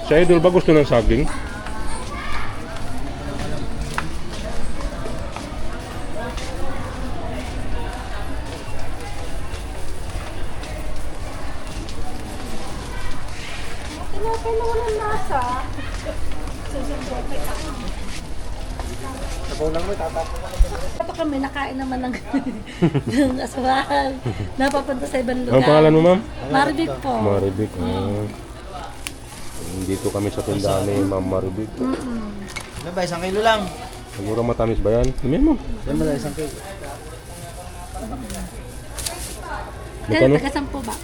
Si Idol ba gusto ng saging? Tinapay na walang lasa. Ito kami, nakain naman ng, ng aswahan. Napapunta sa ibang lugar. Anong pangalan mo, ma'am? Maribik po. Maribik. Dito kami sa tindahan ni Ma'am Maribik. Ano ba, 1 kilo lang? Siguro matamis ba yan? Sabihin mo. Yan ba, 1 kilo? Magkano? Taga-sampo ba?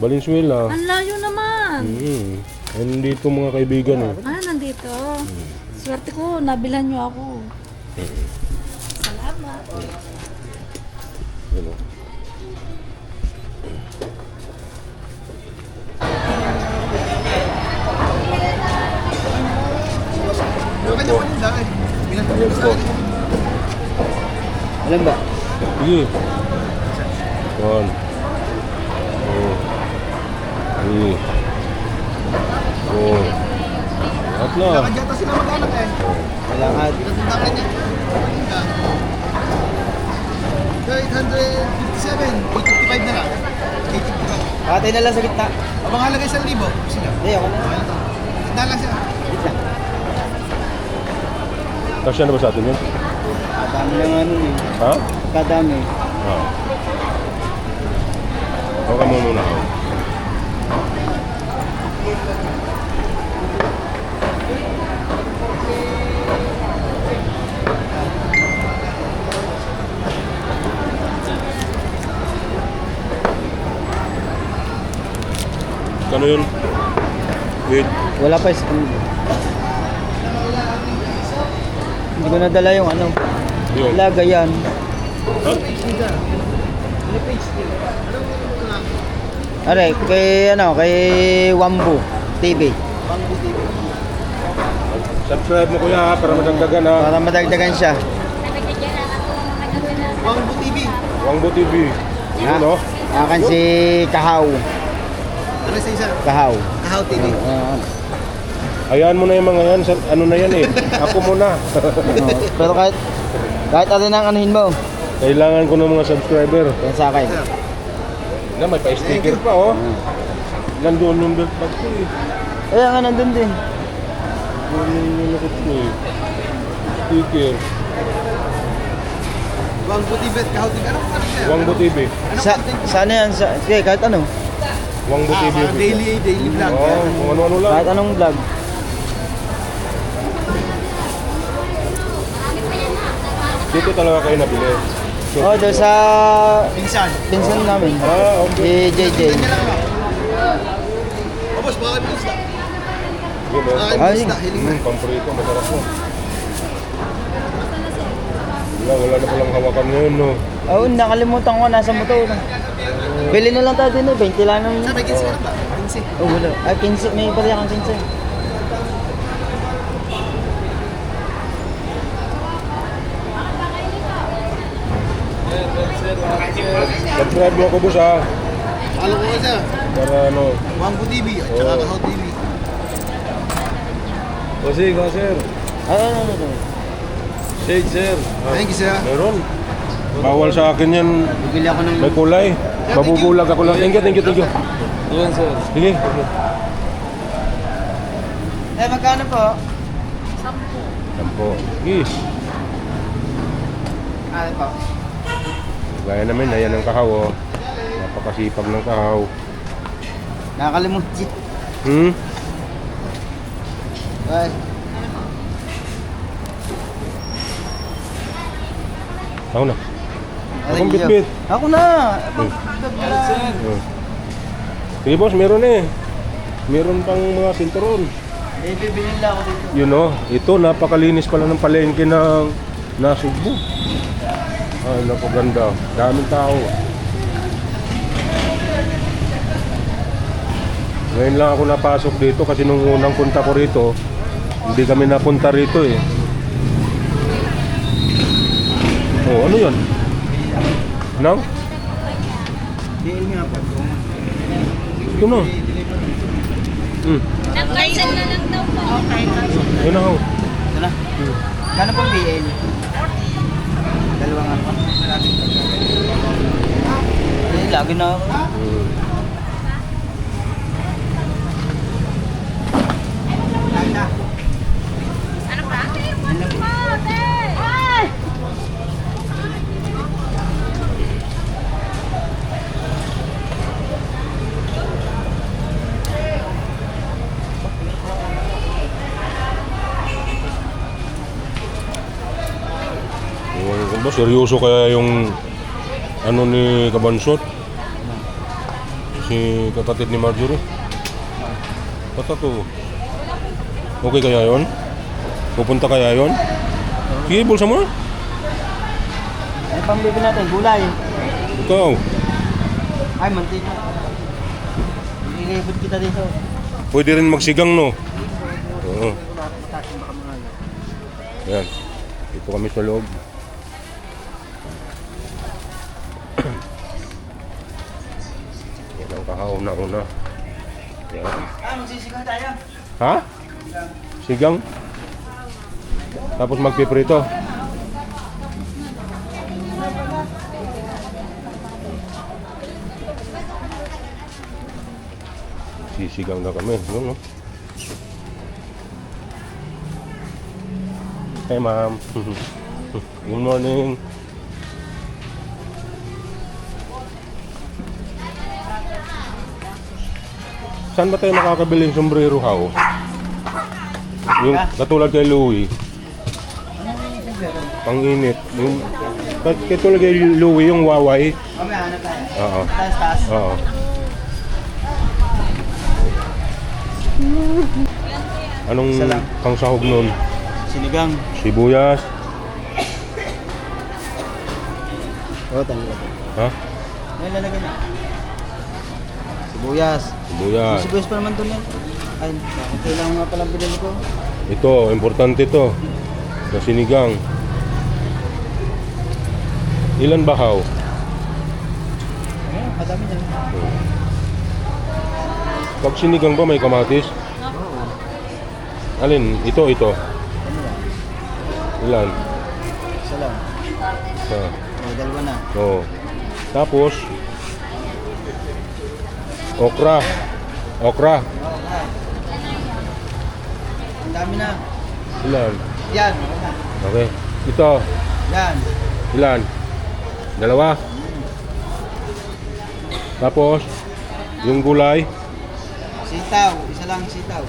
Valenzuela. Ang layo naman. Ayun dito mga kaibigan eh. Ah, nandito. Swerte ko, nabilhan niyo ako. Salamat. Yun o. Alam ba? Sige. 1, 2, 3, 4. At na. Nakajata sila mag-anak eh. Kailangan. Pinatundangan niya. 857. 855 na lang. 855. Patay na lang sa gitna. Abang halaga 1,000. Sila. Hindi, ako na. Gitna lang siya. Kasya na ba sa atin yun? Kadami lang ano eh. Ha? Kadami. Okay mo muna ako. Ano yun? Wait. Wala pa is... Hindi ko nadala yung ano. Yun. Laga yan. Ha? Are, kay ano, kay Wambu TV. Subscribe mo kuya ha, para madagdagan ha. Para madagdagan siya. Wangbo TV. Wangbo TV. Yun no? Akan si Kahaw. Ano sa isa? Kahaw. Kahaw TV. Hayaan mo na yung mga yan. Ano na yan eh. Ako muna. Pero kahit alin ang anuhin mo. Kailangan ko ng mga subscriber. Yan sa akin. Na, may pa-sticker pa oh. Nandun yung belt bag ko eh. Kaya nga nandun din. Nandun yung nilakot ko eh. Sticker. Wangbo TV at Kahaw TV. Ano siya? Wangbo TV. Sana yan. Sige, kahit ano. Wangbo TV. Daily vlog. Oo, kung ano-ano lang. Kahit anong vlog. Dito talaga kayo nabili. Oh, doon sa Pinsan. pinsan namin. Ah, okay. Si JJ. Ganyan lang ba? O boss, baka may isda. Yun oh. Baka may isda. Hiling na. Pamprito, masarap mo. Wala na palang hawakan ngayon no. Oo, nakalimutan ko. Nasa motor. Bili na lang tayo din eh. 20 lang naman. Sir, may 15 ka na ba? 15. Oh, wala. Ay, 15. May pala kang 15. Subscribe mo ako boss ha. Follow ko ka sir. Para ano. Wangbo TV at saka Oo. Kahaw TV. Kasi sir. Ano. Shade sir. Thank you sir. Meron. Bawal sa akin yan. Bibili ako ng... May kulay. Mabubulag ako lang. Thank you. Yun, sir. Sige. Eh, magkano po? Sampo. Sige. Ano po? Gaya namin, ayan ang kahaw oh. Napakasipag ng kahaw. Nakakalimutan. Ay. Ako na. Akong bitbit. Ako na. Sige boss, meron eh. Meron pang mga sinturon. Eh, bibili lang ako dito. You know, ito napakalinis pala ng palengke ng Nasugbu. Ay, napaganda. Daming tao. Ngayon lang ako napasok dito kasi nung unang punta ko rito, hindi kami napunta rito eh. Oh, ano yun? Nang? Diin nga po. Ito na. Nag-cancel na lang daw po. Okay. Yun ako. Ito na. Gano'n pong BL? Dalawa nga po. Ay, lagi na ako. Ano pa? Ay! Yung ba, seryoso kaya yung ano ni Kabansot? Si kapatid ni Marjorie? Patato. Okay kaya yon? Pupunta kaya yon? Sige, bulsa mo. Ay, pambili natin, gulay. Ikaw. Ay, mantika. Ilibot kita dito. Pwede rin magsigang, no? Oo. Yan. Dito kami sa loob. Yan ang kahauna-una. Yan. Magsisigang tayo. Ha? Sigang? Tapos magpiprito. Sisigang na kami. Yun, no? Hey, ma'am. Good morning. Saan ba tayo makakabili ng sombrero, how? Yung katulad kay Louie. Pang-init. Yung katulad kay Louie, yung Huawei. Mamaya, hanap tayo. Oo. Taas-taas. Oo. Anong Isa lang. pang sahog nun? Sinigang. Sibuyas? Oo, talaga. Ha? Yan, lalagyan na. Sibuyas. Sibuyas. May sibuyas pa naman doon yan. Ay, kailangan nga palang binili ko. Ito, importante to. Na sinigang. Ilan ba, how? Ayun, madami na. Pag sinigang ba may kamatis? Oo. Alin? Ito. Ano lang? Ilan? Isa lang. Ha. O, dalawa na. Oo. Tapos, okra. Okra. Oo, okay. Ang dami na. Ilan? Yan, wala na. Okay. Ito. Yan. Ilan? Dalawa. Tapos, yung gulay. Sitaw. Isa lang sitaw.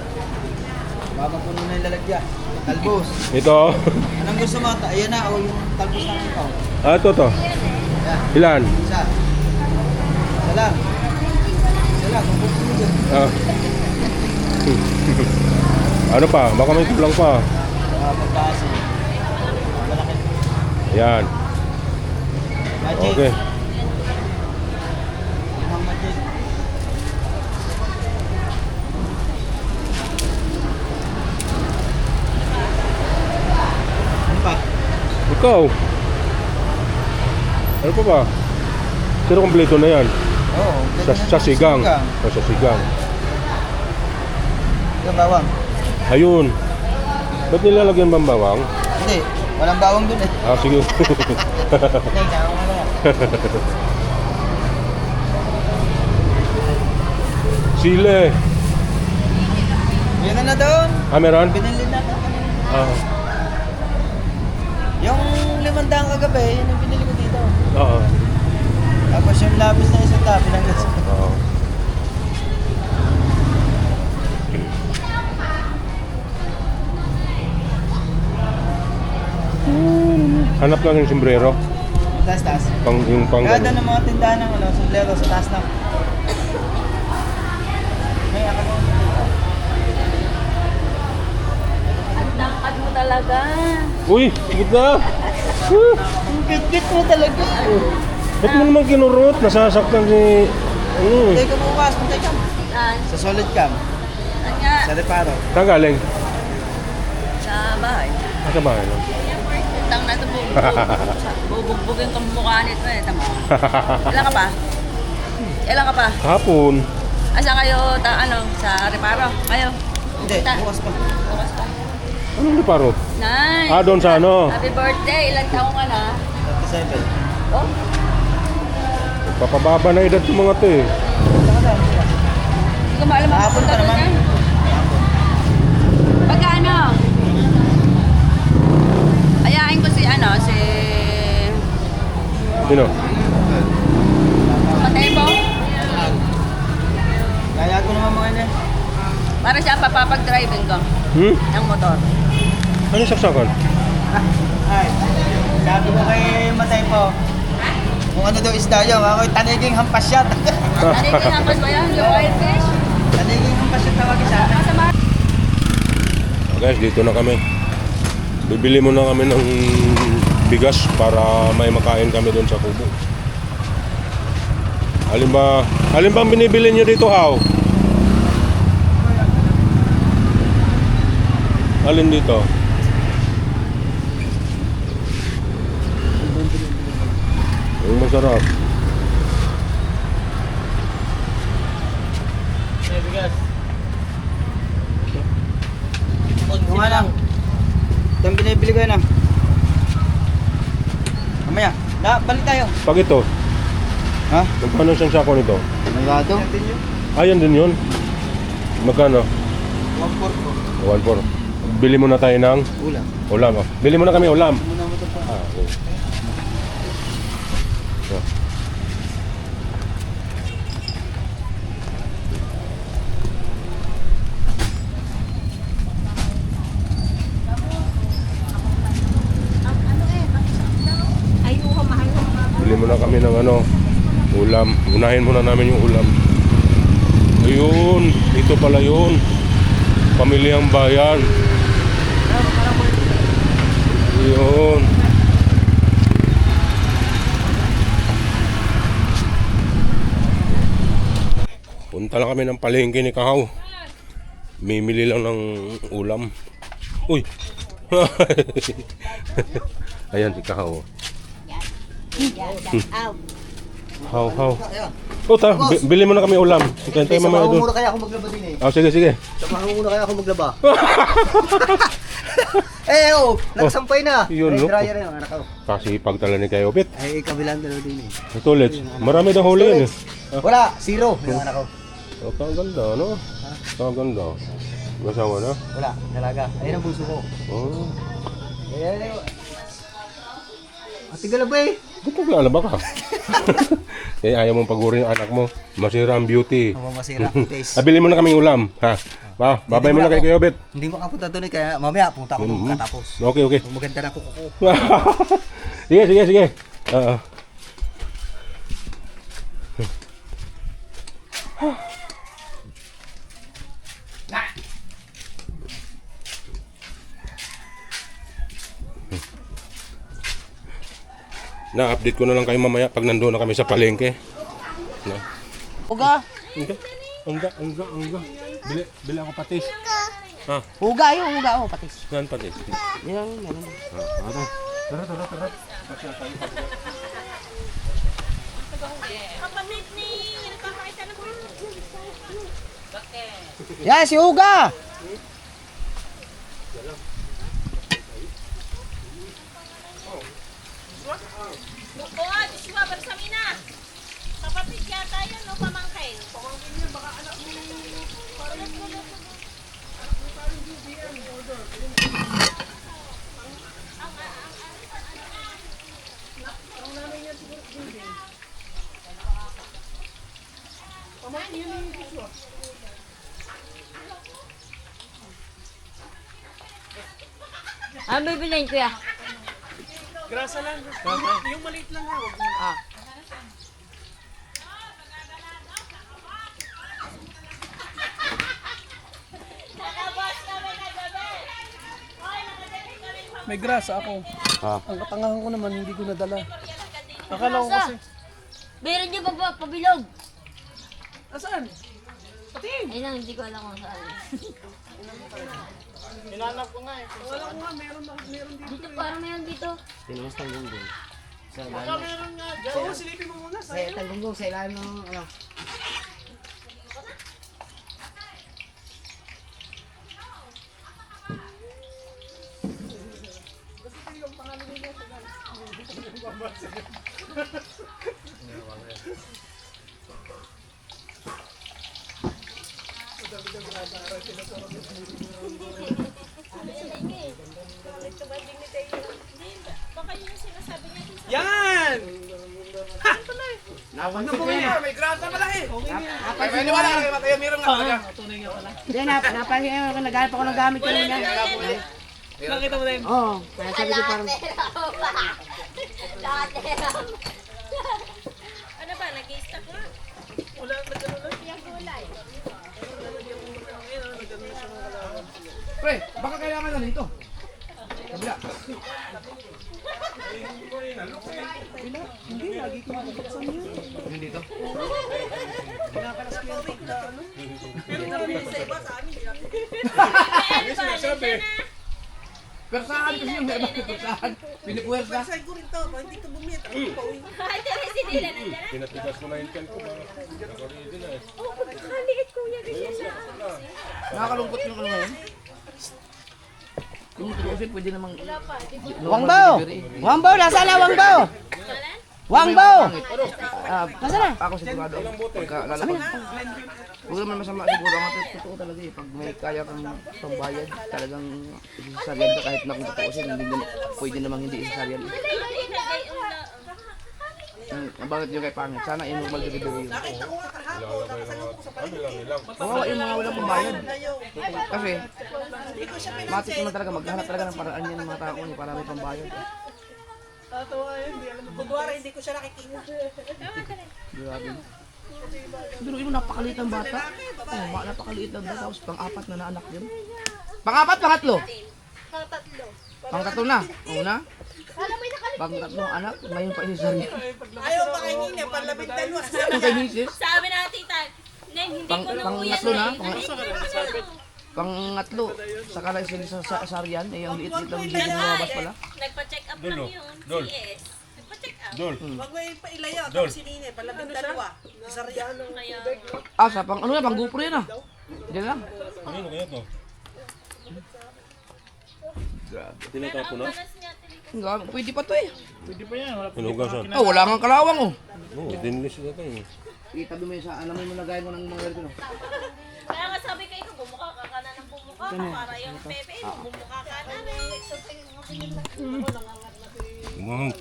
Baka puno na yung lalagyan. Talbos. Ito. Anong gusto mo? Ayan na, o yung talbos ng ito. Ah, ito to. Yan. Ilan? Isa. Isa lang. Isa lang. Kung gusto mo dyan. Ah. Ano pa? Baka may kulang pa. Pagkasi. Malaki. Yan. Magic. Okay. Limang magic. Ano pa? Ikaw. Ano pa ba? Pero kompleto na yan. Oo. Sa sigang. O, sa sigang. Yung bawang. Ayun. Ba't nilalagyan bang bawang? Hindi. Walang bawang dun eh. Ah, sige. Hindi, bawang na lang. Sile. Yan na doon. Ah, meron? Binili natin kanina. Ah. Yung 500 kagabi, yun yung binili ko dito. Oo. Tapos yung labis na isang tabi ng gas. Oo. Hanap lang yung sombrero. Taas-taas. Yung pang Kada ganun. ng mga tindahan ng ano, sombrero sa taas na. May akala ko dito. Ang mo talaga. Uy, higit na. Ang kit-kit mo talaga. Ba't mo naman kinurot? Nasasaktan si... Hindi ka bukas, puntay ka. Saan? Sa solid cam. Saan nga? Sa reparo. Saan galing? Sa bahay. Sa bahay lang. Tang na ito bubugbugin kang mukha nito eh. Tama. Ilan ka pa? Ilan ka pa? Hapon. Asa kayo, ano, sa reparo? Kayo? Hindi, bukas pa. Ano ni Paro? Nice! Ah, doon sa ano? Happy birthday! Ilang taong ka na? 37. Oh? Papababa na edad ng mga to eh. Hindi ko maalam ang Hapon punta pa doon naman. yan. Pagkano? Ayain ko si ano, si... Sino? Matebo. Kaya ko naman mga ina. Para siya papapag-driving ko. Hmm? Ng motor. Ano saksakan? Ay, sabi ko kay Matay po, kung ano daw isda yun, ako'y taniging hampas siya. Ano yung hampas ba yan? Yung oil fish? Taniging hampas siya tawagin sa akin. Ah, guys, dito na kami. Bibili muna kami ng bigas para may makain kami doon sa kubo. Alin ba ang binibili nyo dito, Haw? Alin dito? Ang masarap. Yung nga lang. Ito ang binibili ko yun ah. Mamaya, balik tayo. Pag ito, Ha? magkano siyang sako nito? Nagado? Ayan din yun. Magkano? 1-4 1.4. Bili muna tayo ng Ulam. ulam. Oh. Bili muna kami ulam. Muna mo ito pa. Ah, okay. Oh. Bili muna kami ng ano, ulam. Unahin muna namin yung ulam. Ayun, ito pala yun. Pamilyang bayan. Ayun. Punta lang kami ng palengke ni Kahaw. Mimili lang ng ulam. Uy! Ayan si Kahaw. Haw. Oh, bili mo na kami ulam. Kaya mamaya doon. Muna kaya ako maglaba din eh. Ah, sige. Samahan mo muna kaya ako maglaba. nagsampay na. Yun, no? Dryer na yung anak ko. Kasi pagtala ni Kayo Bit. Ay, kabilang dalawa din eh. Ito, let's. Marami daw huli yan eh. Wala, 0 yung anak ko. Oh, kaganda, no? Kaganda. Masawa na? Wala, dalaga. Ayun ang puso ko. Oh. Tigala ba eh? Ba't naglalaba ka? Eh, ayaw mong pagurin yung anak mo. Masira ang beauty. Masira ang taste. Abili mo na kaming ulam, ha? Babay mo na kay Kayo Bit. Hindi makapunta doon eh, kaya mamaya punta ako doon katapos. Okay. Kung maganda na kuko ko. Sige. Oo. Na-update ko na lang kayo mamaya pag nandoon na kami sa palengke. No? Huga! Angga. Bili ako patis. Ha? Huga yun, huga. Patis. Saan patis? Yan. Tara. Yan, si Huga! Oo, diswa, Barsamina. Kapatid yata yun, no, pamangkin. Pamangkin yun, baka anak mo. Ano bibilin kuya? Grasa lang. Yung maliit lang ha. Wag mo. May grasa ako. Ang katangahan ko naman, hindi ko nadala. Akala ko kasi. Meron niyo ba pabilog? Nasaan? Pating! Ayun lang, hindi ko alam kung saan. Hinanap ko nga eh. Wala ko nga, meron dito. Dito, parang meron dito. Baka meron nga. Oo, silipin mo muna. Sa Tagunggong, sa ilalim ng ano. Baka yun yung sinasabi niya dun sa... Yan! May grasa pala eh. Ay, wala kayo, meron nga talaga. Tunay nga pala. Hindi, napahinga ako, naghanap ako ng gamit ko Wala niya. na yan. Nakita mo din. Oo, kaya sabi ko parang, Ano ba, nag-i-stock na? Wala, nagano lang. Yung gulay. Pre, baka kailangan na nito. Kabila. Hindi, lagi ko makabuksan yun. Ano dito? Kinakalas ko yung pagka, ano. Pero wala sa iba sa amin. Ano ba, nandiyan na? Persahan kasi yung iba. Persahan. Pinipuwersa. Pasay ko rin to, hindi ka bumit. Ako pa uwi. Ay, si Dila nandiyan na? Pinatigas ko na yung tiyan ko. Nakakaredy na eh. Oh, pagkakaliit kuya, ganyan siya. Nakakalungkot yung ano ngayon. Yung tulosin, pwede namang... Wangbao! Wangbao, nasa na Wangbao? Walan? Wangbao! Nasa na? Ako sigurado. Pagka lalakad. Huwag naman masama siguro. Ang totoo talaga eh. Pag may kaya kang pambayad, talagang isasaryan ka kahit na kung tutuusin. Pwede namang hindi isasaryan. Bakit yung kay pangit? Sana i-normal delivery yun. Kawawa yung mga walang pambayad. Kasi, matik naman talaga, maghanap talaga ng paraan yan ng mga tao niya para may pambayad. Tatawa yun, hindi alam mo. Pagwara, hindi ko siya nakikita. Grabe. Pero yun, napakaliit ng bata. Oh, napakaliit ng bata. Tapos pang-apat na anak yun. Pang-apat, pangatlo? Pang-tatlo na. Una. Pang-tatlong anak, ngayon pa isasarya. Ayaw pa kay Nina, panlabing dalawa. Ano kay misis? Sabi na tita, Neng, hindi ko na kuya Pang-tatlo na. na. Pang-tatlo. Saka lang sila sa saryan. Eh, ang liit-liit lang yung lumabas pala. Nagpa-check up lang yun. Dol. CS. Nagpa-check up. Dol. Huwag mo yung pailayo, tapos si Nina, panlabing dalawa. Isarya. Kaya, Ah, sa pang ano na, pang GoPro yan ah. Diyan lang. Ano kaya to? Tinatapo na? balas niya, Hanggang, pwede pa to eh. Pinugasan. Oh, wala kang kalawang oh. Oo, dinlis na ito eh. Itabi mo yun sa, alam mo yung lagay mo ng mga ganito no? Kaya nga sabi kayo, bumukha ka na ng bumukha ka para yung pepe, bumukha ka na. Wow.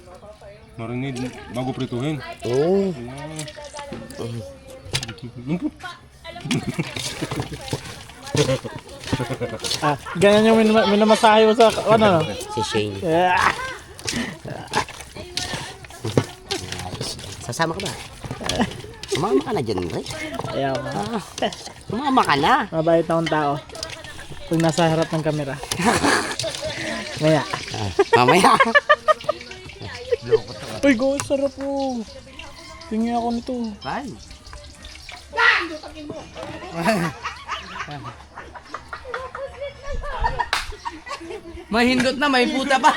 Marinid bago prituhin. Alam mo Ganyan yung minamasahe mo sa ano? si Shane. Sasama ka ba? Sumama ka na dyan, Ray. Ayaw. Sumama ka na. Mabait na akong tao. Pag nasa harap ng kamera. Maya. Mamaya. Uy, go, sarap po. Tingin ako nito. Fine. Mahindot na, may puta pa.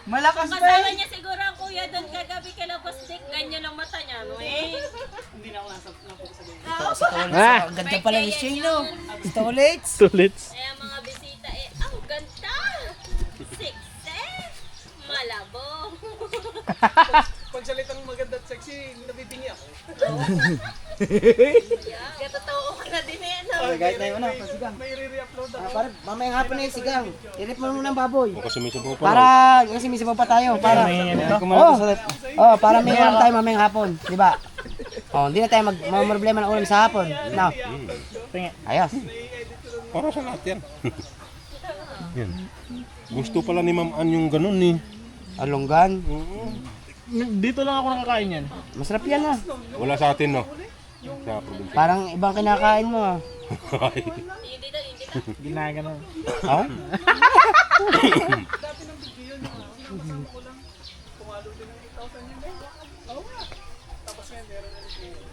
Malakas pa kasama niya siguro ang kuya doon kagabi kay Labosdik, ganyan ang mata niya, no eh. Ah, ganda pala ni Shane, no? Stolets. Tulits. Eh, ang mga bisita eh, ang ganda! Success! Malabo! Pagsalitang maganda at sexy, nabibingi ako. Katotoo ka na din eh, no? Kahit na yun, ano, pasigang. May re-upload ako. Para mamayang hapon na yung sigang. Irip mo muna ng baboy. O kasi may sabaw pa. Para, kasi may sabaw pa tayo. Para, para may ulam tayo mamayang hapon. Di ba? Oh, hindi na tayo problema ng ulam sa hapon. No. Ayos. Para sa lahat yan. Yan. Gusto pala ni Ma'am Ann yung ganun eh. Alonggan. Dito lang ako nakakain yan. Masarap yan ah. Wala sa atin no. Sa probinsya. Parang ibang kinakain mo ah. Yung dito, yung dito. Ginagano. Oh?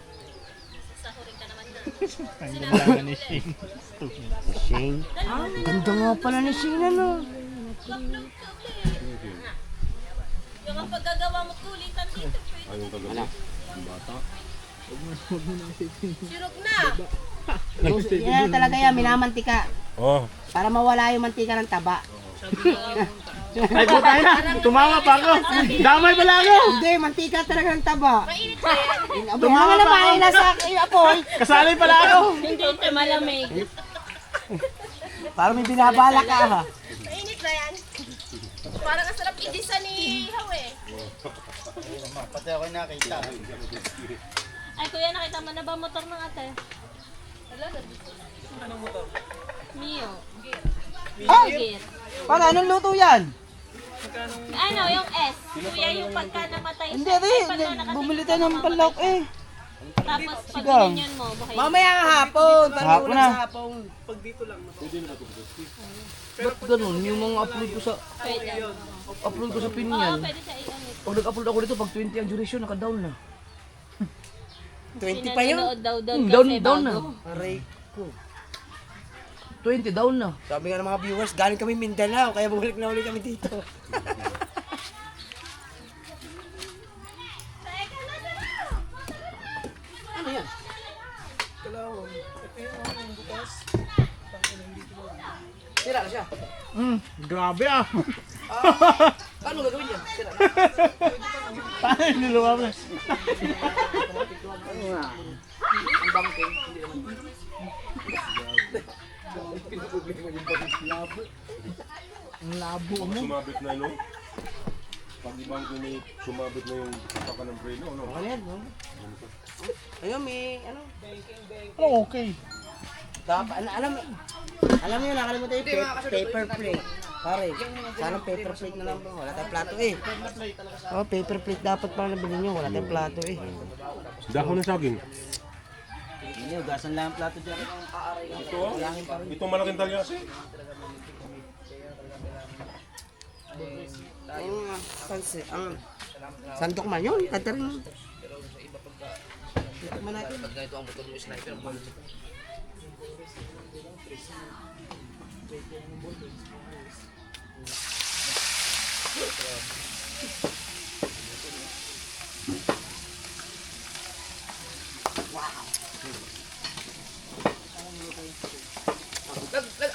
Sasahurin ka naman na. Ang ganda ni Shane. Shane. Ganda nga pala ni Shane ano. Yung ang paggagawa mo kulitan dito, pwede. Ayun kagabi. Ang bata. Sirog na! Yan talaga yan, minamantika. Oh, Para mawala yung mantika ng taba. Ay, putay na. Tumawa pa ako. Damay pala ako. Hindi, mantika talaga ng taba. Mainit ba yan? Tumawa naman, nasa apoy. Kasali pala ako. Hindi ito malamig. Parang may binabala ka ha. Mainit ba yan? Parang ang sarap idisa ni Hawe. Pati ako nakita. Ay kuya, nakita mo na ba motor ng ate? Anong motor? Mio. Ay! Gear. Paano, anong luto yan? Ano, yung S. Kuya, yung pagka namatay Hindi, siya. di. Pagka nakatikim Bumili ka tayo ng mamatay palok ka. eh. Tapos pag Sigang. ganyan mo, buhay. Mamaya nga hapon. Hapon na. hapon. Pag dito lang. Ba't ganun? Yung mga upload ko sa pin Oo, yan. pwede siya i-ano. Pag nag-upload ako dito, pag 20 ang duration, naka-down na. 20 pa yun. Pinanonood daw doon Down, kasi down na. bago. Aray ko. 20, down na. Sabi nga ng mga viewers, galing kami Mindanao, kaya bumalik na ulit kami dito. Ano yan? Kalawang. Ito yung butas. Sira na siya. Grabe ah. Paano gagawin yan? Sira na. Paano yung niluwa mo? Ang bangking, hindi naman. Ang labo mo. Sumabit na no? Pag ibang may sumabit na yung paka ng preno, no? Ano yan, no? Ayun, may ano? Oh, okay. Dapat, alam mo yun, nakalimutan yung paper plate. Pare, sana paper plate na lang po. Wala tayong plato eh. Oh, paper plate dapat pala nabili nyo. Wala tayong plato eh. Dahon ng saging. Hindi, ugasan lang ang plato dyan. Ito ah. Ito malaking talyasi. Ang sandok man yun. Kanta rin. Tikman natin. Pag ganito ang motor yung sniper,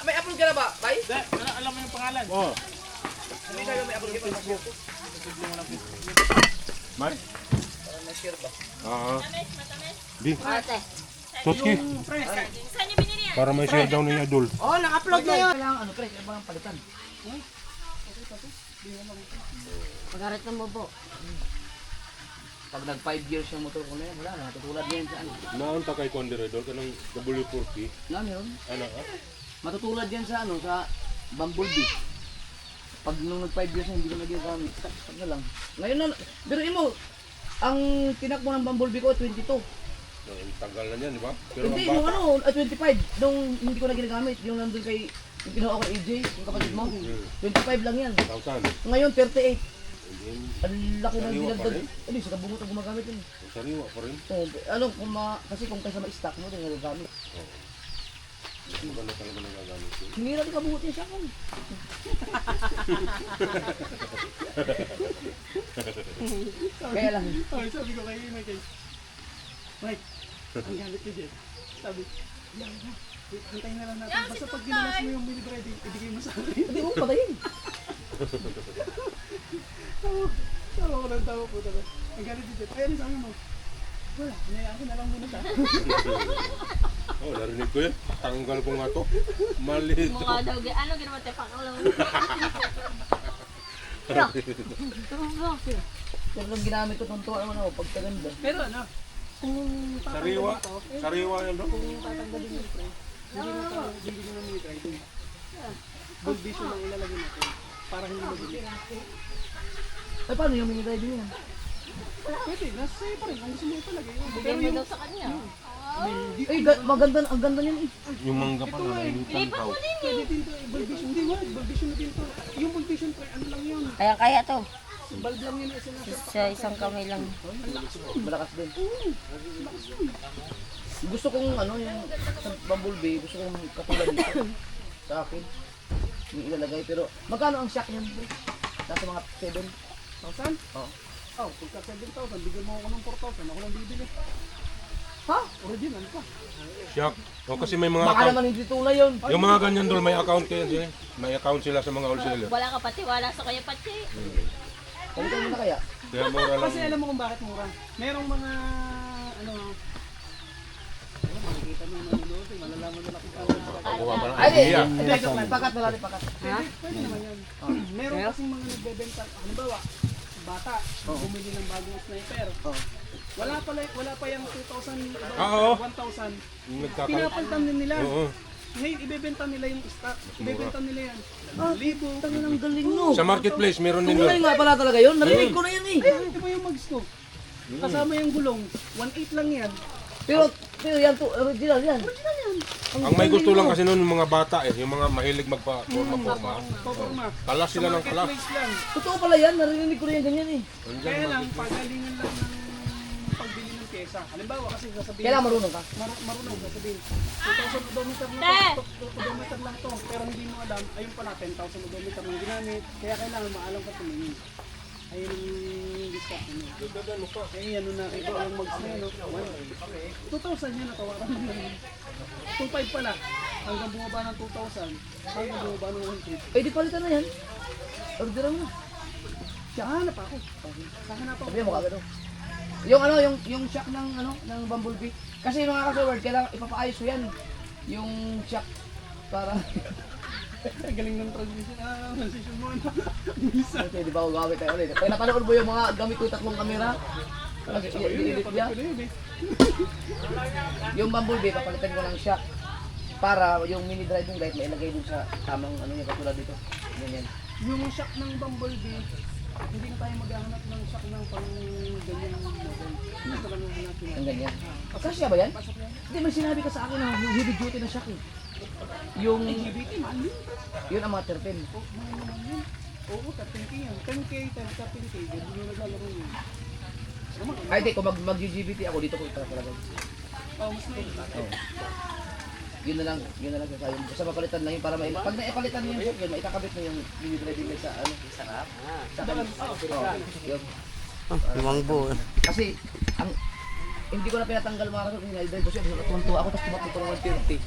may upload ka na ba, bay? Alam mo yung pangalan? Oh. Hindi kayo may upload ka pa sa Facebook. May? Para na-share ba? Matamis, matamis. Di. Ate. Toski. Saan niyo binili yan? Para may share daw ni Idol. Oh, naka-upload na yun. Kailangan ano, pre, kailangan palitan. Pag-arat ng bobo. Pag nag 5 years yung motor ko na yan, wala na, matutulad yan sa ano. Naunta kay Conderedor kanang W40. Na, meron. Ano ah? Matutulad yan sa ano, sa Bumblebee. Pag nung nag 5 years na hindi ko nag-gamit, stop na lang. Ngayon na, pero mo, ang tinakbo ng Bumblebee ko 22. Ang tagal na niyan, di ba? Pero Hindi, ang nung bata. ano, 25. Nung hindi ko na ginagamit, yung nandun kay, yung kinuha ko kay AJ, yung kapatid mo. 25 lang yan. 1,000. Ngayon, 38. Hindi. Ang laki ng Sariwa pa dinagdag. rin. Hindi, sa kabungot ang gumagamit yun. Ang sariwa pa rin. So, ano, kung kasi kung kaysa ma-stock mo, din nagagamit. Maganda talaga nagagamit yun. Hinira din kabungot yun siya kan. Kaya lang. Oh, sabi ko kay Mike. Mike, ang galit ko dyan. Sabi, yan na. Hintayin na lang natin. Basta pag ginalas mo yung mini bread, ibigay mo sa akin. Hindi mo patayin. Tawa ko ng tawa po talaga. Ang galit ko dyan. Ayun, sabi mo. Wala, hinayaan ko na lang muna siya. Oh, narinig ko yun. Tanggal ko nga to. Maliit. Mukha daw. Ano ginawa tayo pang ulam? Pero nung ginamit ko, tuntuan naman ako, pagkaganda. Pero ano, Sariwa. Sariwa yan bro. hindi mo na minitry ito. Gold vision ang ilalagay natin para hindi mabili. Ay, paano yung mini drive yun? Pwede, nasa sa'yo pa rin. Ang gusto mo ipalagay. Bigyan mo daw sa kanya. Ay, maganda, ang ganda niyan eh. Yung mangga pa na yung Lipat tantaw. mo din eh. Pwede din to, gold vision. Hindi nga, gold vision na din to. Yung gold vision, pre, ano lang yun? Kaya to. Bulb lang yun kasi nasa. Sa isang kamay lang. Malakas din. Gusto kong ano, yung sa Bumblebee, gusto kong katulad nito sa akin. Yung ilalagay, pero magkano ang shock niyan? Bro? Nasa mga 7. 1,000? Oo. Oh, pagka 7,000, bigyan mo ako ng 4,000. Ako lang bibili. Ha? Original pa. Siyak. O kasi may mga Baka account. naman hindi tunay yun. Yung mga ganyan dol, may account kayo sila. May account sila sa mga wholesaler. Wala ka patiwala sa Kuya Pachi. Palitan mo na kaya? Kaya mura lang. Kasi alam mo kung bakit mura. Merong mga, ano, makikita mo yung manunood, malalaman nila kung paano. Kuha pa ng Ay, idea. hindi. Pakat na lang, pakat. Pwede naman yan. Meron kasing mga nagbebenta, halimbawa, bata, bumili ng bagong sniper. Wala pa yung 2,000, Oo. 1,000. Nagkaka... Pinapalitan din nila. Oo. Ngayon, ibebenta nila yung stock. Ibebenta nila yan. 1,000. Tangin ang galing mo. Sa marketplace, meron din Tunay dol. nga pala talaga yun. Narinig ko na yan eh. Di ba yung mags ko? Kasama yung gulong. 1,800 lang yan. Pero yan to, original yan. Ang may gusto lang kasi noon yung mga bata eh, yung mga mahilig magpa-forma-forma. Paporma. Kalas sila ng kalas. Marketplace lang. Totoo pala yan. Narinig ko na yan ganyan eh. Kaya lang, pagalingan lang ng pagbili ng pyesa. Halimbawa kasi sasabihin. Kailangan marunong ka. Marunong sasabihin. 2,000 odometer lang to. Odometer lang to. Pero hindi mo alam, ayun pala 10,000 odometer lang ginamit. Kaya kailangan maalam ka tumingin. Ayun yung discount mo. Eh, ano na, ito ang mag-snay, no? 2,000 yan, natawaran mo lang. 2,500 pala. Hanggang bumaba ng 2,000. Hanggang bumaba ng 1,500. Eh di palitan na yan. Original mo na. Kahanap ako. Kahanap ako. Sabi mo kagad oh. Yung ano, yung shock ng ano, ng Bumblebee. Kasi yung mga ka-word, kailangan ipapaayos ko yan. Yung shock para Ang galing ng transition mo. Bilisan. okay, di ba ako gamit tayo ulit. Kaya napanood mo yung mga gamit ko yung tatlong camera. I-edit niya. Yung Bumblebee, papalitan ko ng shock para yung mini driving light mailagay dun sa tamang ano niya katulad dito. Ganyan. Yung shock ng Bumblebee, hindi na tayo maghahanap ng shock ng pang ganyan model. Ito lang yung hanapin Ang natin. ganyan. Kasya ba yan? Hindi, may sinabi ka sa akin na heavy duty na shock eh. Yung, GBT, mahal yun. yun ang mga terpin. Mahal naman yun. Oo, 13K yan. 10K times 13K, hindi mo naglalaro yun. Ay, di, kung mag-GBT ako, dito ko ito talaga. Oh, mas may Oh. Yun na lang sa sayo. Basta mapalitan lang yun para pag naipalitan niyo yung shock yun, maitakabit mo yung mini driving light sa ano, sa harap. Sa harap. Yun. Lumangbo. Kasi ang hindi ko na pinatanggal mga kasok, hinalday ko siya, tumuntua ako, tapos tumakbo ko ng 130.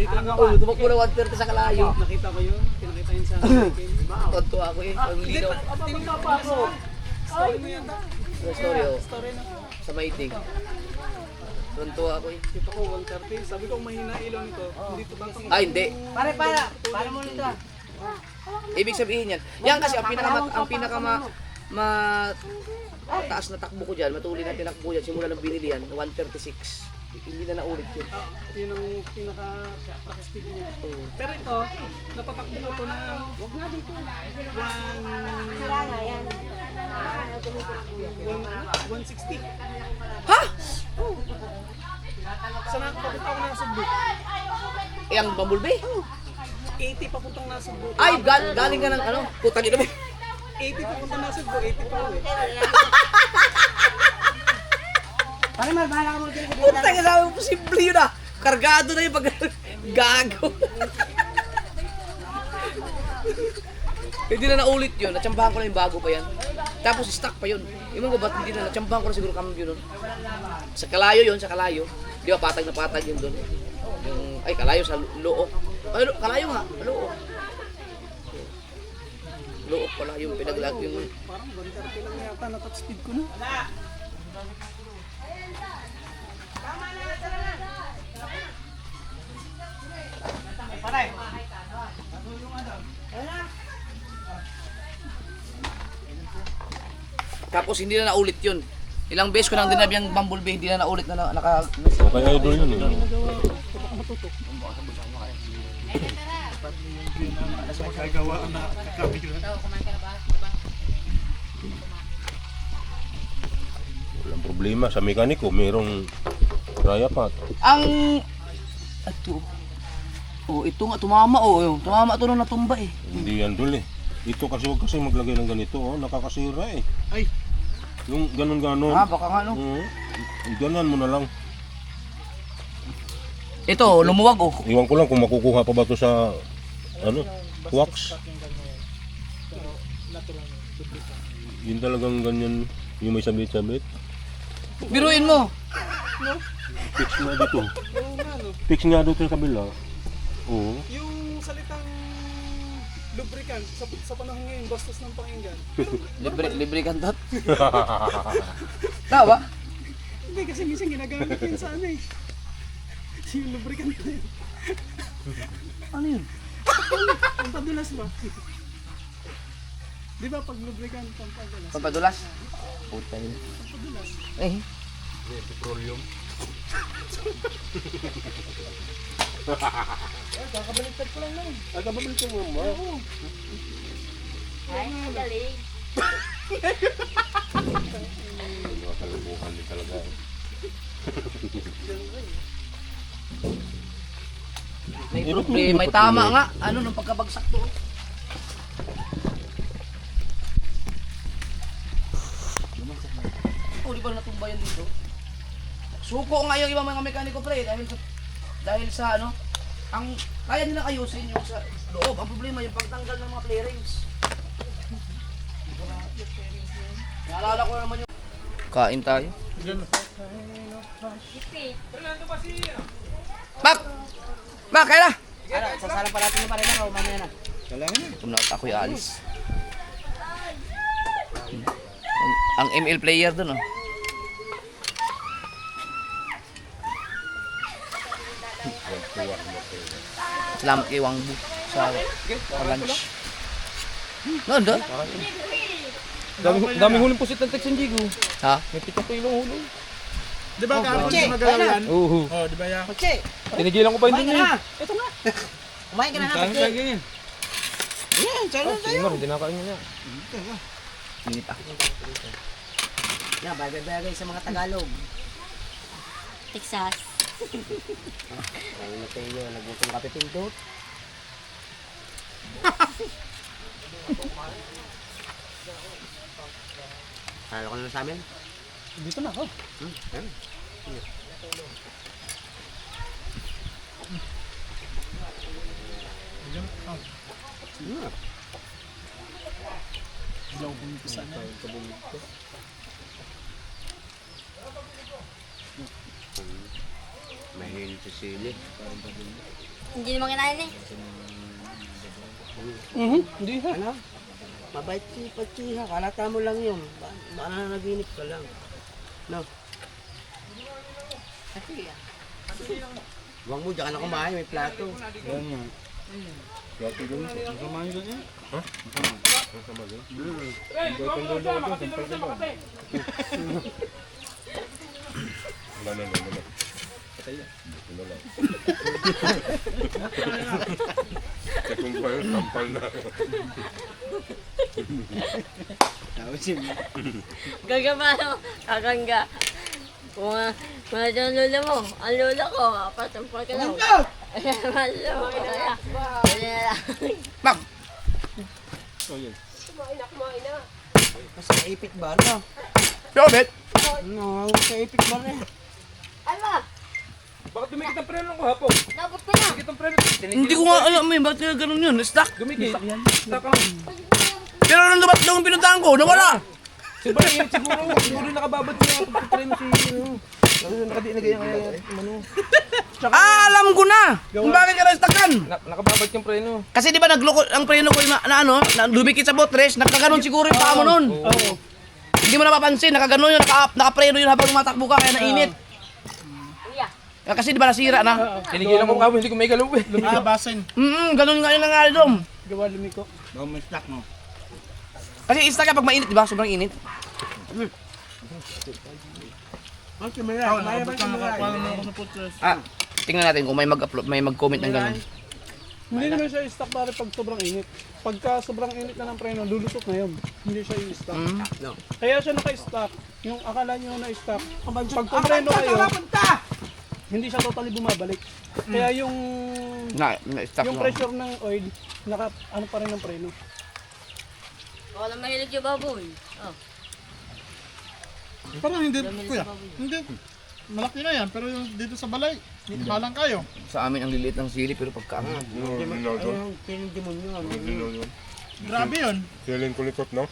ito lang ako. Oo, tumakbo ng 130 sa kalayo. Nakita ko yun, pinakita yun sa akin. Tumuntua ako eh, ang linaw. Tinignan pa ako. Story mo yan. Yung story oh, Story na. sa maiting. Tumuntua ako eh. Kita ko 130. Sabi ko mahina ilaw nito. Hindi to bang Ah, hindi. Para mo nito. Ibig sabihin yan. Yan kasi ang taas na takbo ko dyan, matuloy na tinakbo yan, simula ng binili yan, 136. Hindi na naulit yun. Yun ang pinaka-speed niya. Pero ito, napatakbo ko na, wag nga dito. 160. Ha? Sana papunta ako na Cebu. Eh, ang Bumblebee? 80 papuntang nasa Cebu. Ay, galing ka ng ano? Putang ina mo. 80 papuntang nasa Cebu, 80 pa uwi. Para bahala ka mo dito. Putang ina mo, posible yun ah. Kargado na yung pag gago. Hindi na naulit yun, natsambahan ko na yung bago pa yan. Tapos stock pa yun. Iwan ko ba't hindi na, natsambahan ko na siguro cambio nun. Sa kalayo yun, sa kalayo. Di ba patag na patag yun doon. Yung, ay, kalayo sa Luok. Ay, kalayo nga, Luok. Luok pala yung pinaglag yung... Parang 130 lang yata, na-top speed ko na. Tapos hindi na naulit yun. Ilang beses ko nang dinabi ang Bumblebee, hindi na naulit na naka... Kaya idol yun eh. Gagawaan na kami yun. Walang problema. Sa mekaniko, mayroong raya pa. Ang... Ito. Oh, ito nga, tumama oh. Tumama ito nung natumba eh. Hindi yan dul eh. Ito kasi huwag kasi maglagay ng ganito. Oh. Nakakasira eh. Ay, Yung ganon-ganon. Ah, baka nga no. Ganan mo na lang. Ito, lumuwag oh. Iwan ko lang kung makukuha pa ba ito sa ano, wax. Yun talagang ganyan, yung may sabit-sabit. Biruin mo. Fix nga dito. Oo nga, no? Fix nga dito sa kabila. Oo. Yung salitang lubricant sa panahon ngayon, bastos ng pakinggan. Libre kantot. Tama ba? Hindi, kasi minsan ginagamit yun sa ano eh. Yung lubricant na yun. Ano yun? Ang padulas ba? Di ba pag lubricant, pampadulas? Pampadulas? Puta yun. Eh. Petroleum. Kakabaliktad ko lang na yun. Kakabalik ko mo. Ay, galing. Nakakalimukan din talaga. May problema. May tama nga. Ano nung pagkabagsak to? Oh, di ba natumba yan dito? Suko nga yung ibang mga mekaniko pre dahil sa ano, ang kaya nilang ayusin yung sa loob. Ang problema yung pagtanggal ng mga bearings. Naalala ko naman yung kain tayo. Bak! Bak, kaya na! Ano, sasalang pa natin yung parela o mamaya na? Kung na ako'y alis. Ang ML player dun, oh. Salamat kay Wangbu sa lunch. Nanda? Daming huling pusit ng Texan Jigo. Ha? May 7 kilong hulong. Di ba kahapon Che, magalaw kaya yan? Oo. Oh, di ba yan? Pache, Tinigilan ko pa yun kumain din ka eh. na. Ito nga. Kumain ka na ha, Saan Pache. lagi yan? Yan, tsaka lang tayo. Simar, hindi na kain niya. Init ah. Yan, bagay-bagay sa mga Tagalog. Texas. Ano na tayo, nagutong kape pindot. Ano ka na sa amin? Dito na ako. Yan. Hindi ako bumito sa ano. Mahilig sa sili. Hindi naman kinain eh. Hindi ha. Ano? Mabait si Pachiha. Kalata mo lang yun. Baka na naginip ka lang. No? Huwag mo, dyan ka na kumain. May plato. Yan nga. Plato doon. Kumain doon yan. Masama doon. Gawin doon doon doon. Sampal ka doon. Wala na. Patay na. Wala lang. Kung pa yun, sampal na. Gagamano. Kakangga. Kung ito ang lola mo, ang lola ko, patampal ka lang. Ayan, malo. Kaya Bak! Kasi naipit ba? No? Robert! No, sa ipit ba na? Ano? Bakit dumikit ang preno ko hapon? Nabot ka na. Dumikit ang preno. Hindi ko nga alam eh, bakit kaya ganun yun? Stuck! Dumikit. Stuck lang. Pero nung dumat daw yung pinuntahan ko, nawala! Siguro init siguro. Siguro nakababad siya pag preno si ano. Nakadiinagay ang ano. Ah, alam ko na! Kung bakit ka na-stuckan! Nakababad yung preno. Kasi di ba nagloko ang preno ko yung na dumikit sa botres, nakaganon siguro yung paa mo nun. Oo. Hindi mo napapansin, nakaganon yun, nakapreno yun habang tumatakbo ka, kaya nainit. Kasi di ba nasira na? Tinigilan ko kahapon, hindi ko may galaw eh. Lumilabasin. Ganun nga yung nangyari doon. Gawa lumiko. Kasi stuck ka pag mainit, di ba? Sobrang init. Okay, may nakabot ka nakapala mo ako sa putres. Ah, tingnan natin kung may mag-upload, may mag-comment ng ganun. Hindi naman siya i-stock pare pag sobrang init. Pagka sobrang init na ng preno, lulusot na yun. Hindi siya i-stock. No. Kaya siya naka-stock. Yung akala nyo na-stock. Pag pupreno kayo, hindi siya totally bumabalik. Kaya yung Na-stuck yung mo. pressure ng oil, ano pa rin ng preno. Wala mahilig yung baboy. Oh. Parang hindi, kuya. Hindi. Malaki na yan, pero yung dito sa balay, halang kayo. Sa amin ang liliit ng sili, pero pagka Ayun, pinagdemonyo. Grabe yun. Silin kulikot, no?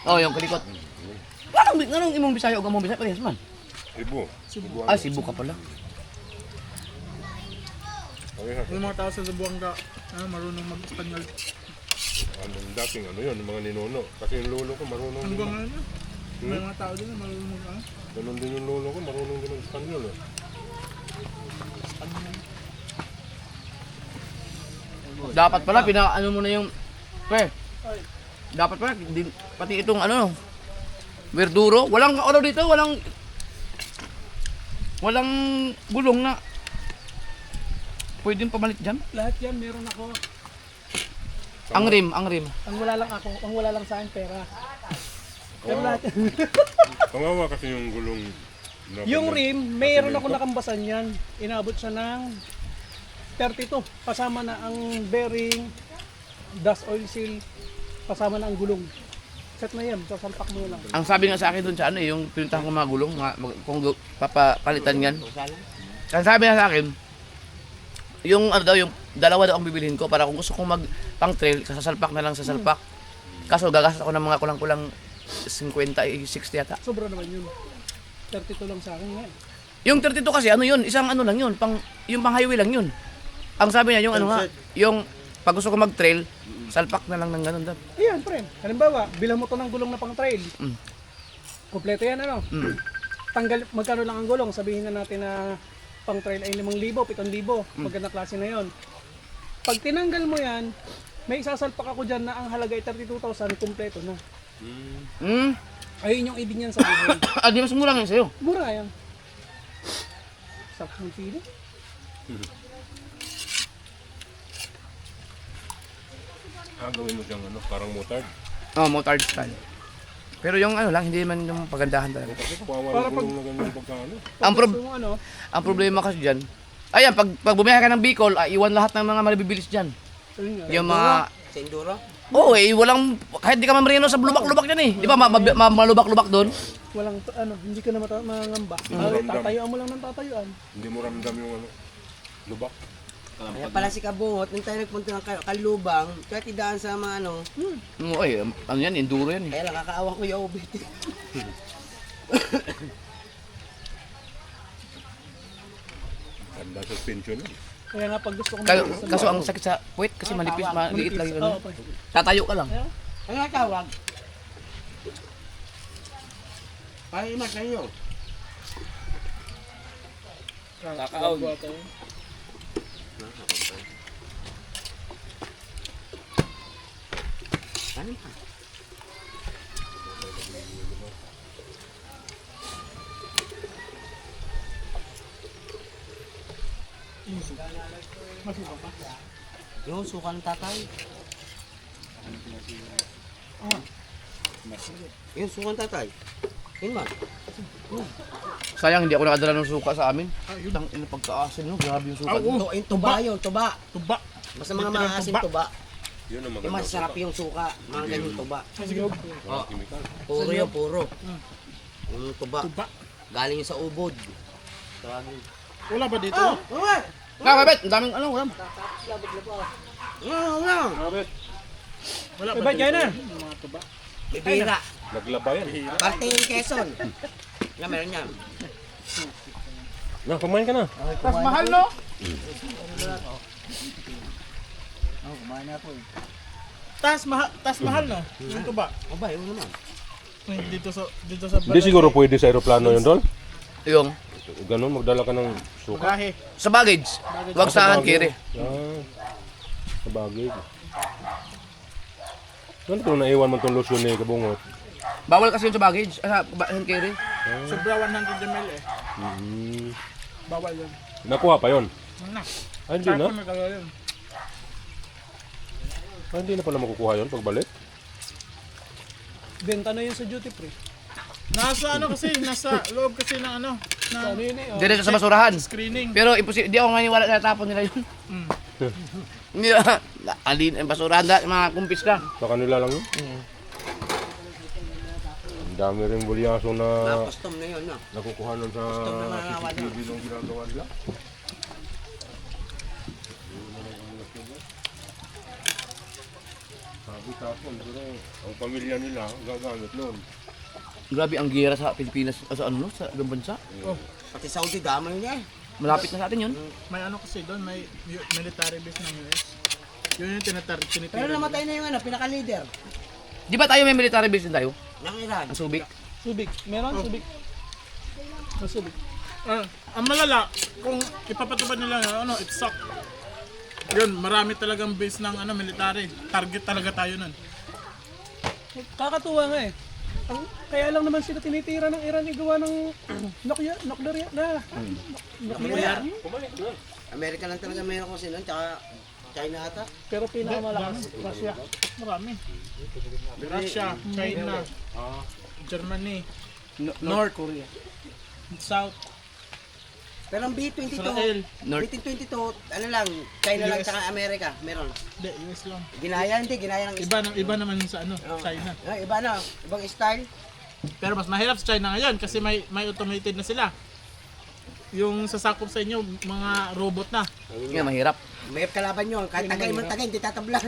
Oh, yung kalikot. Anong imong Bisaya o gamong Bisaya? Parehas man. Cebu. Ah, Cebu ka pala. Parehas. Yung mga tao sa Zamboanga, marunong mag-Espanyol. Ang dating ano yun, yung mga ninuno. Kasi yung lolo ko marunong din. Hanggang ngayon, may mga tao din na marunong mag Ganun din yung lolo ko, marunong din ng Espanyol. Eh. Dapat pala, pina-ano mo na yung... Dapat pala, pati itong ano, verduro. Walang ano dito, walang gulong na pwedeng pamalit dyan. Lahat yan, meron ako. Ang rim. Ang wala lang ako, ang wala lang sa akin pera. Pero lahat yan. Pangawa kasi yung gulong. Yung rim, mayroon ako nakambasan yan. Inabot siya ng 32. Kasama na ang bearing, dust oil seal, kasama na ang gulong. Set na yan, sasalpak mo lang. Ang sabi nga sa akin doon sa ano, yung pinuntahan ko mga gulong, kung papapalitan yan. Ang sabi nga sa akin, yung ano daw, yung dalawa daw ang bibilhin ko para kung gusto kong mag pang trail, sasalpak na lang sasalpak. Kaso gagastos ako ng mga kulang-kulang 50, 60 yata. Sobra naman yun. 32 lang sa akin nga eh. Yung 32 kasi ano yun, isang ano lang yun, yung pang highway lang yun. Ang sabi niya yung ano nga, yung pag gusto ko mag-trail, salpak na lang ng ganun daw. Iyan, friend. Halimbawa, bilang mo to ng gulong na pang trail. Kompleto yan, ano? Tanggal, magkano lang ang gulong? Sabihin na natin na pang trail ay 5,000, 7,000. Maganda klase na yon. Pag tinanggal mo yan, may isasalpak ako dyan na ang halaga ay 32,000, kompleto na. Ayun yung ibig niyan sa buhay. Di mas mura nga yun sa'yo. Mura yan. Sakto ng pili. Gawin mo siyang ano, parang motard. Oh, motard style. Pero yung ano lang, hindi man yung pagandahan talaga. Kasi kawawa Para yung gulong na ganyan pagkano. Ang problema kasi dyan, ayan, pag bumiyahe ka ng Bicol, iwan lahat ng mga mabibilis dyan. Yung mga... Sa Enduro? Oo walang, kahit di ka mamrino sa lubak-lubak dyan eh. Di ba, malubak-lubak doon? Walang, hindi ka na mangamba. Tatayuan mo lang ng tatayuan. Hindi mo ramdam yung ano, lubak. Kaya pala si Kabungot, nung tayo nagpunta ng Kalubang, kahit idaan sa mga ano, Oo, ano yan, enduro yan eh. kaya lang kakaawan ko yung ubit. Ganda suspension yun. Kaya nga pag gusto ko Kaso ang sakit sa puwet kasi manipis, maliit lang yun. Oo, pre. Tatayo ka lang. Ano nga tawag? Ay, imas na yun. Ano pa? Yung suka ng tatay. Yung suka ng tatay. Yun ba? Sayang hindi ako nakadala ng suka sa amin. Tang ina pagkaasin no, grabe yung suka. Yung tuba yun, tuba. Tuba. Basta mga maasim tuba. Yun ang Yung maganda. masarap yung suka, mga ganyan tuba. Mga chemical. Puro yun, puro. Yung tuba. Tuba. Galing yun sa ubod. Tawagin. Wala ba dito? Kababet, ang daming ano, wala. Wala Bye-bye, kayo na. Mga tuba. Bibira. Naglaba yan. Parte yung Quezon. Yan, meron yan. Na, kumain ka na. Tas mahal no? Tas mahal no? Yung tuba. Aba, yun naman. Dito sa Hindi siguro pwede sa aeroplano yun, Dol? Yung Ganun, magdala ka ng suka. bagahe. sa baggage, wag sa hand carry. Sa bagay. Ano ito naiwan mo itong lotion ni Kabungot? Bawal kasi yun sa baggage, sa hand carry. Sobra 100 ml eh. Bawal yun. Nakuha pa yun? Na. Ah, hindi na? Sakto nagkagawa yun. Ah, hindi na pala makukuha yun pagbalik? Benta na yun sa duty free. Nasa ano kasi, nasa loob kasi ng ano, Ano na yun eh? Diretso sa basurahan. screening. Pero imposible, di ako maniwala na natapon nila yun. Hindi na, alin ang basurahan na, mga kumpis ka. Sa kanila lang yun? Ang dami rin bulyaso na Mga custom na yun, no? nakukuha nun sa Custom na mga CCTV nung ginagawa nila. Sabi tapon, pero ang pamilya nila gagamit nun. Grabe ang gera sa Pilipinas, sa ano, sa ibang bansa. Pati Saudi, damay niya eh. Malapit na sa atin yun. May ano kasi doon, may military base ng US. Yun yung Pero tinitira. namatay na yung ano, pinaka-leader. Di ba tayo may military base din tayo? Ng Iran. Ang Subic. Subic. Meron? Subic. Subic. Ang malala, kung ipapatupad nila yung ano, it's suck. Yun, marami talagang base ng ano, military. Target talaga tayo nun. Kakatuwa nga eh. Kaya lang naman sila tinitira ng Iran yung gawa ng nuclear na. Nuclear. Amerika lang talaga mayroon ko sila, tsaka China ata. Pero pinakamalakas, Russia. Marami. Russia, China, Germany, North Korea, South, Pero ang B-22, Israel. B-22, ano lang, China lang tsaka Amerika, meron. Hindi, US lang. Ginaya ng Iba naman sa ano, China. Iba na, ibang style. Pero mas mahirap sa China ngayon kasi may automated na sila. Yung sasakop sa inyo, mga robot na. Nga, mahirap. May kalaban nyo, kahit tagay mo tagay, hindi tatablan.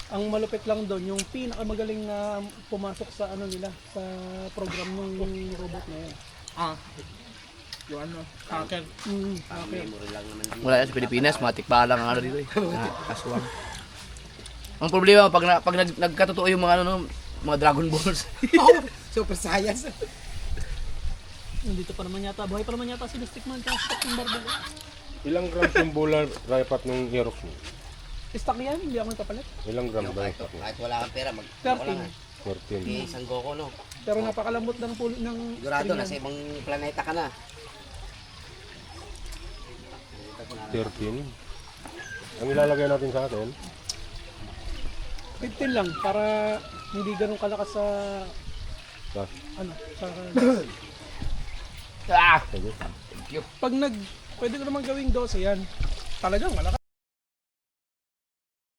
Ang malupit lang doon, yung pinakamagaling na pumasok sa ano nila, sa program ng robot na yun. Yung ano, hacker. Okay. Wala yan sa Pilipinas, matik pa lang ang ano dito eh. Aswang. Ang problema, pag nagkatotoo yung mga ano, mga Dragon Balls. Super science. Nandito pa naman yata, buhay pa naman yata si Stickman kaya stock ng barbo. Ilang grams yung bola dapat ng Aerox mo? Stock yan, hindi ako nagpapalit. Ilang grams dapat mo? Kahit wala kang pera, 13. 14. isang goko no. Pero napakalambot ng pulo ng Sigurado, string nasa yan. ibang planeta ka na. 13. Ang ilalagay natin sa atin, 15 lang para hindi ganun kalakas sa gas. ano, sa Ah! pag pwede ko naman gawing 12 yan. Talagang malakas.